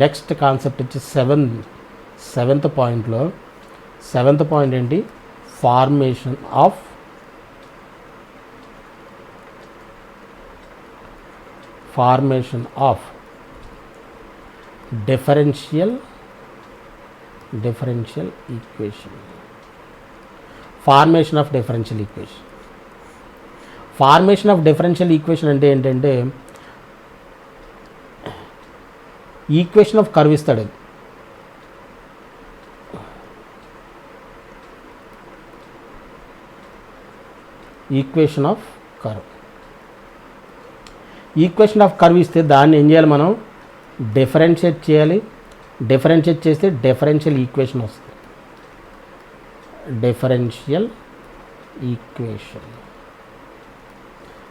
Next concept వచ్చి seventh పాయింట్లో seventh point ఏంటి, formation of differential equation. Formation of differential equation అంటే ఏంటంటే ఈక్వేషన్ ఆఫ్ కర్వ్ ఇస్తాడు. ఈక్వేషన్ ఆఫ్ కర్వ్ ఇస్తే దాన్ని ఏం చేయాలి, మనం డిఫరెన్షియేట్ చేయాలి. డిఫరెన్షియేట్ చేస్తే డిఫరెన్షియల్ ఈక్వేషన్ వస్తుంది.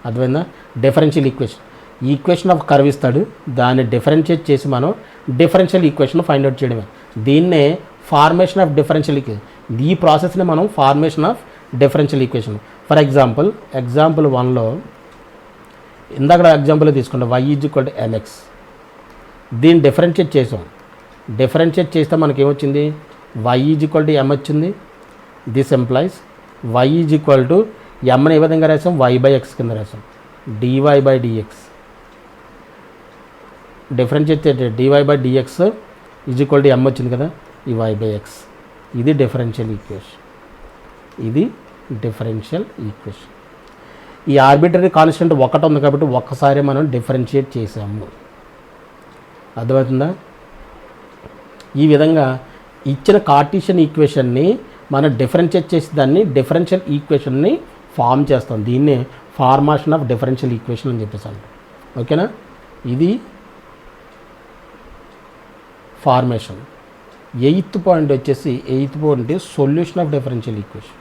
అర్థమైందా? డిఫరెన్షియల్ ఈక్వేషన్ ఆఫ్ కర్వ్ ఇస్తాడు, దాన్ని డిఫరెన్షియేట్ చేసి మనం డిఫరెన్షియల్ ఈక్వేషన్ ఫైండ్ అవుట్ చేయడమే. దీన్నే ఫార్మేషన్ ఆఫ్ డిఫరెన్షియల్ ఈక్వేషన్. ఈ ప్రాసెస్ని మనం formation of differential equation. For example 1లో ఇందాక ఎగ్జాంపుల్ తీసుకుంటాం, y = mx. దీన్ని డిఫరెన్షియేట్ చేసాం. డిఫరెన్షియేట్ చేస్తే మనకి ఏమొచ్చింది, y = m వచ్చింది. దిస్ ఎంప్లాయిస్ y = mని ఏ విధంగా రాసాం, y/x కింద రాసాం. dy/dx డిఫరెన్షియేట్ చేస్తే dy/dx = m వచ్చింది కదా, ఈ y/x. ఇది డిఫరెన్షియల్ ఈక్వేషన్. ఈ ఆర్బిటరీ కాన్స్టెంట్ ఒకటి ఉంది కాబట్టి ఒక్కసారి మనం డిఫరెన్షియేట్ చేసాము. అర్థమవుతుందా? ఈ విధంగా ఇచ్చిన కార్టీషియన్ ఈక్వేషన్ని మనం డిఫరెన్షియేట్ చేసి దాన్ని డిఫరెన్షియల్ ఈక్వేషన్ని ఫామ్ చేస్తాం. దీన్నే ఫార్మేషన్ ఆఫ్ డిఫరెన్షియల్ ఈక్వేషన్ అని చెప్పేసి అంటాం. ఓకేనా? ఇది formation. Eighth point solution of differential equation.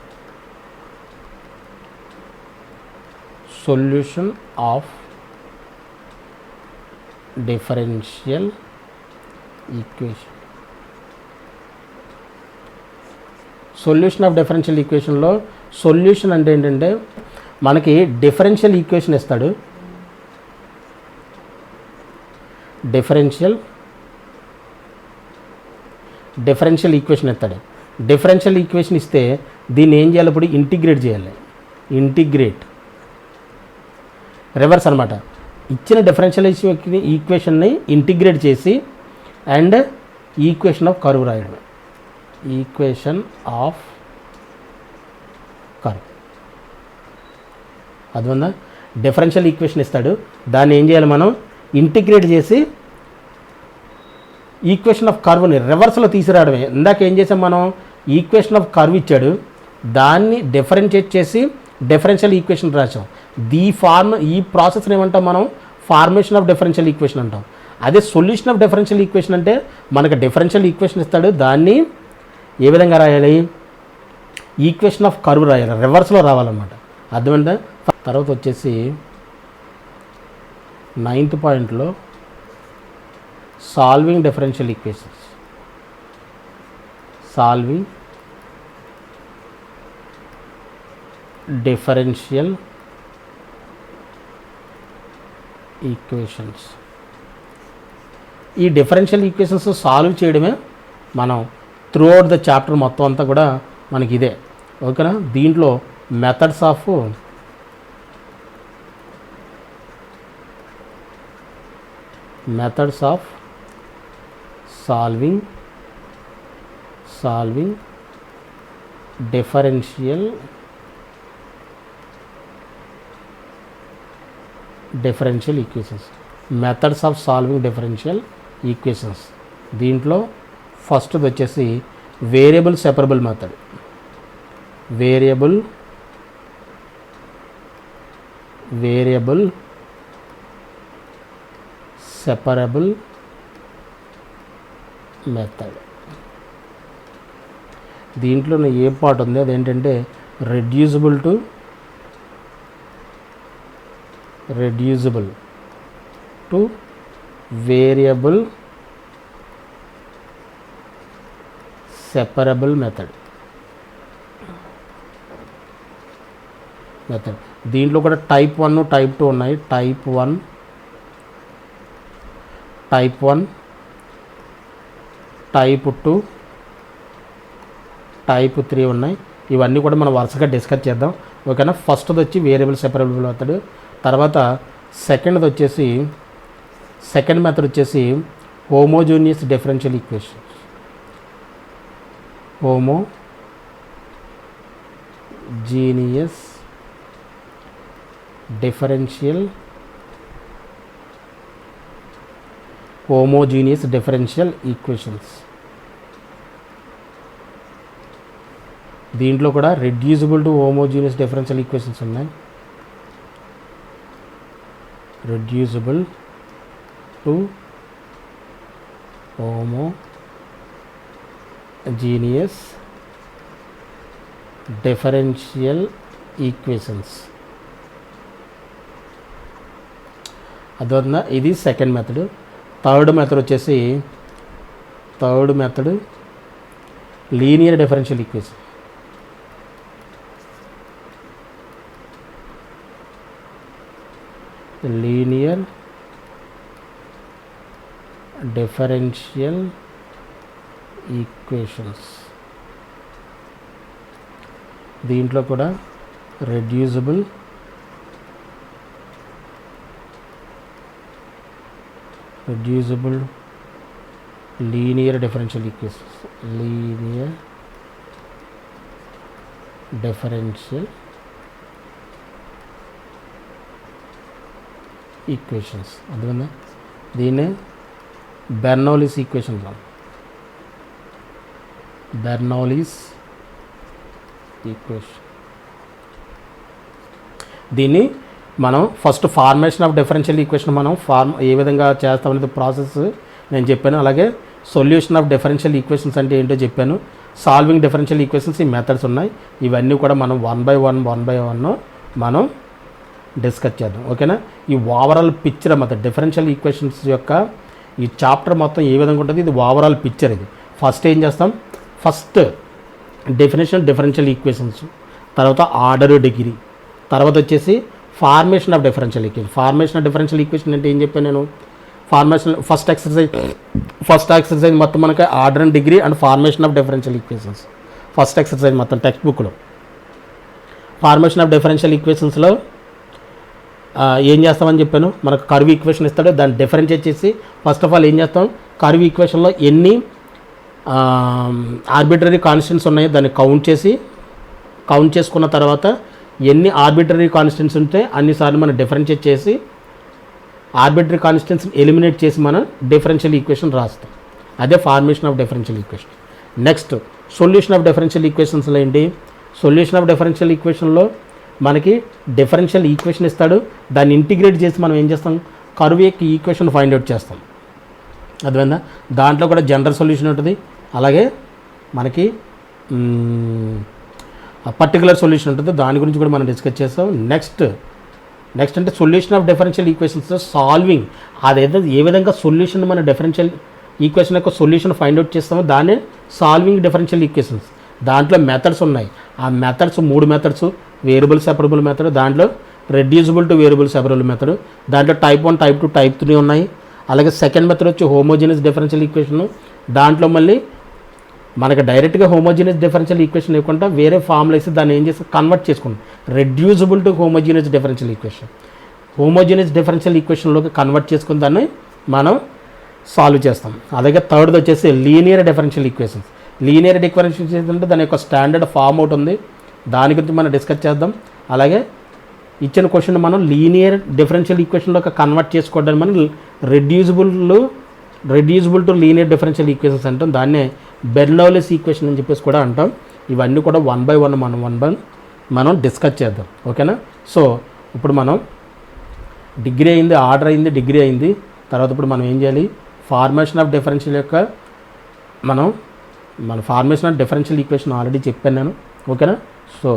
Solution of differential ఈక్వేషన్లో సొల్యూషన్ అంటే ఏంటంటే మనకి డిఫరెన్షియల్ ఈక్వేషన్ ఇస్తాడు. డిఫరెన్షియల్ ఈక్వేషన్ ఇస్తే దీన్ని ఏం చేయాలి, ఇప్పుడు ఇంటిగ్రేట్ చేయాలి. రివర్స్ అనమాట. ఇచ్చిన డిఫరెన్షియల్ ఈక్వేషన్ని ఇంటిగ్రేట్ చేసి అండ్ ఈక్వేషన్ ఆఫ్ కర్వ్ రాయడం. అర్థమైందా? డిఫరెన్షియల్ ఈక్వేషన్ ఇస్తాడు, దాన్ని ఏం చేయాలి, మనం ఇంటిగ్రేట్ చేసి ఈక్వేషన్ ఆఫ్ కర్వ్ని రివర్స్లో తీసుకురావడమే. ఇందాక ఏం చేసాం, మనం ఈక్వేషన్ ఆఫ్ కర్వ్ ఇచ్చాడు, దాన్ని డిఫరెన్షియేట్ చేసి డిఫరెన్షియల్ ఈక్వేషన్ రాసాం. ఈ ప్రాసెస్ని ఏమంటాం మనం, ఫార్మేషన్ ఆఫ్ డిఫరెన్షియల్ ఈక్వేషన్ అంటాం. అదే సొల్యూషన్ ఆఫ్ డిఫరెన్షియల్ ఈక్వేషన్ అంటే మనకు డిఫరెన్షియల్ ఈక్వేషన్ ఇస్తాడు, దాన్ని ఏ విధంగా రాయాలి, ఈక్వేషన్ ఆఫ్ కర్వ్ రాయాలి, రివర్స్లో రావాలన్నమాట. అర్థమైందా? తర్వాత వచ్చేసి 9th పాయింట్లో సాల్వింగ్ డిఫరెన్షియల్ ఈక్వేషన్స్. ఈ డిఫరెన్షియల్ ఈక్వేషన్స్ సాల్వ్ చేయడమే మనం త్రూ అవుట్ ద చాప్టర్ మొత్తం అంతా కూడా మనకి ఇదే. ఓకేనా? దీంట్లో methods of solving differential equations. Methods of solving differential equations. దీంట్లో ఫస్ట్ది వచ్చేసి variable separable method. Variable separable method. దీంట్లో ఏ పార్ట్ ఉంది, అదేంటంటే reducible to variable separable method. దీంట్లో కూడా టైప్ 1 టైప్ 2 ఉన్నాయి. టైప్ 1 టైప్ 2, టైప్ 3 ఉన్నాయి. ఇవన్నీ కూడా మనం వరుసగా డిస్కస్ చేద్దాం, ఓకేనా. ఫస్ట్ది వచ్చి వేరియబుల్ సెపరబుల్ మెథడ్, తర్వాత సెకండ్ మెథడ్ వచ్చేసి homogeneous differential equation. Homogeneous differential equations. దీంట్లో కూడా reducible to homogeneous differential equations ఉన్నాయి. Reducible to homogeneous differential equations. అదొన్న ఇది second method. Third method linear differential equation. Linear differential equations. దీంట్లో కూడా reducible linear differential equations. అందువల్ల దీన్నే బెర్నౌలీస్ ఈక్వేషన్. దీన్ని మనం first formation of differential equation మనం ఏ విధంగా చేస్తామనేది ప్రాసెస్ నేను చెప్పాను. అలాగే సొల్యూషన్ ఆఫ్ డిఫరెన్షియల్ ఈక్వేషన్స్ అంటే ఏంటో చెప్పాను. సాల్వింగ్ డిఫరెన్షియల్ ఈక్వేషన్స్ ఈ మెథడ్స్ ఉన్నాయి. ఇవన్నీ కూడా మనం వన్ బై వన్ మనం డిస్కస్ చేద్దాం, ఓకేనా. ఈ ఓవరాల్ పిక్చర్ మొత్తం డిఫరెన్షియల్ ఈక్వేషన్స్ యొక్క ఈ చాప్టర్ మొత్తం ఏ విధంగా ఉంటుంది, ఇది ఓవరాల్ పిక్చర్. ఇది ఫస్ట్ ఏం చేస్తాం, ఫస్ట్ డెఫినేషన్ డిఫరెన్షియల్ ఈక్వేషన్స్, తర్వాత ఆర్డర్, డిగ్రీ, తర్వాత వచ్చేసి ఫార్మేషన్ ఆఫ్ డిఫరెన్షియల్ ఈక్వేషన్ అంటే ఏం చెప్పాను నేను. ఫస్ట్ ఎక్సర్సైజ్ మొత్తం మనకి order and degree and formation of differential equations. First exercise మొత్తం టెక్స్ట్ బుక్లో ఫార్మేషన్ ఆఫ్ డిఫరెన్షియల్ ఈక్వేషన్స్లో ఏం చేస్తామని చెప్పాను. మనకు కర్వ్ ఈక్వేషన్ ఇస్తాడు, దాన్ని డిఫరెన్షియేట్ చేసి ఫస్ట్ ఆఫ్ ఆల్ ఏం చేస్తాం, కర్వ్ ఈక్వేషన్లో ఎన్ని ఆర్బిటరీ కాన్స్టెంట్స్ ఉన్నాయో దాన్ని కౌంట్ చేసుకున్న తర్వాత ఎన్ని ఆర్బిటరీ కాన్స్టెంట్స్ ఉంటే అన్నిసార్లు మనం డిఫరెన్షియేట్ చేసి ఆర్బిటరీ కాన్స్టెంట్స్ని ఎలిమినేట్ చేసి మనం డిఫరెన్షియల్ ఈక్వేషన్ రాస్తాం. అదే formation of differential equation. Next solution of differential ఈక్వేషన్స్లో ఏంటి, సొల్యూషన్ ఆఫ్ డిఫరెన్షియల్ ఈక్వేషన్లో మనకి డిఫరెన్షియల్ ఈక్వేషన్ ఇస్తాడు, దాన్ని ఇంటిగ్రేట్ చేసి మనం ఏం చేస్తాం, కర్వ్ యొక్క ఈక్వేషన్ ఫైండ్ అవుట్ చేస్తాం. అర్థమైందా. దాంట్లో కూడా జనరల్ సొల్యూషన్ ఉంటుంది, అలాగే మనకి పర్టికులర్ సొల్యూషన్ ఉంటుంది. దాని గురించి కూడా మనం డిస్కస్ చేస్తాం. నెక్స్ట్ అంటే solution of differential equations solving, అదేదో ఏ విధంగా సొల్యూషన్ మన డిఫరెన్షియల్ ఈక్వేషన్ యొక్క సొల్యూషన్ ఫైండ్ అవుట్ చేస్తామో దాన్ని సాల్వింగ్ డిఫరెన్షియల్ ఈక్వేషన్స్. దాంట్లో మెథడ్స్ ఉన్నాయి. ఆ methods 3 methods, variable separable method, దాంట్లో reducible to variable separable method, దాంట్లో టైప్ 1, టైప్ 2, టైప్ 3 ఉన్నాయి. అలాగే సెకండ్ మెథడ్ వచ్చి హోమోజీనియస్ డిఫరెన్షియల్ ఈక్వేషన్. దాంట్లో మళ్ళీ మనకి డైరెక్ట్గా హోమోజీనియస్ డిఫరెన్షియల్ ఈక్వేషన్ ఇవ్వకుండా వేరే ఫార్ములా వేసి దాన్ని ఏం చేసి కన్వర్ట్ చేసుకుంటాం, reducible to homogeneous differential equation. Homogeneous differential ఈక్వేషన్లోకి కన్వర్ట్ చేసుకుని దాన్ని మనం సాల్వ్ చేస్తాం. అలాగే థర్డ్ది వచ్చేసి linear differential equations. Linear differential equation అంటే దాని యొక్క స్టాండర్డ్ ఫామ్ ఒకటి ఉంది, దాని గురించి మనం డిస్కస్ చేద్దాం. అలాగే ఇచ్చిన క్వశ్చన్ మనం లీనియర్ డిఫరెన్షియల్ ఈక్వేషన్లోకి కన్వర్ట్ చేసుకోవడానికి మనం reducible to linear differential equations అంటాం. దాన్నే బెర్నౌలీస్ ఈక్వేషన్ అని చెప్పేసి కూడా అంటాం. ఇవన్నీ కూడా 1 by 1 మనం డిస్కస్ చేద్దాం, ఓకేనా. సో ఇప్పుడు మనం డిగ్రీ అయింది, ఆర్డర్ అయింది, డిగ్రీ అయింది. తర్వాత ఇప్పుడు మనం ఏం చేయాలి, ఫార్మేషన్ ఆఫ్ డిఫరెన్షియల్ యొక్క మన formation of differential equation already చెప్పాను నేను, ఓకేనా. So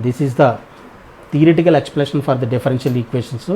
this is the theoretical explanation for the differential equations.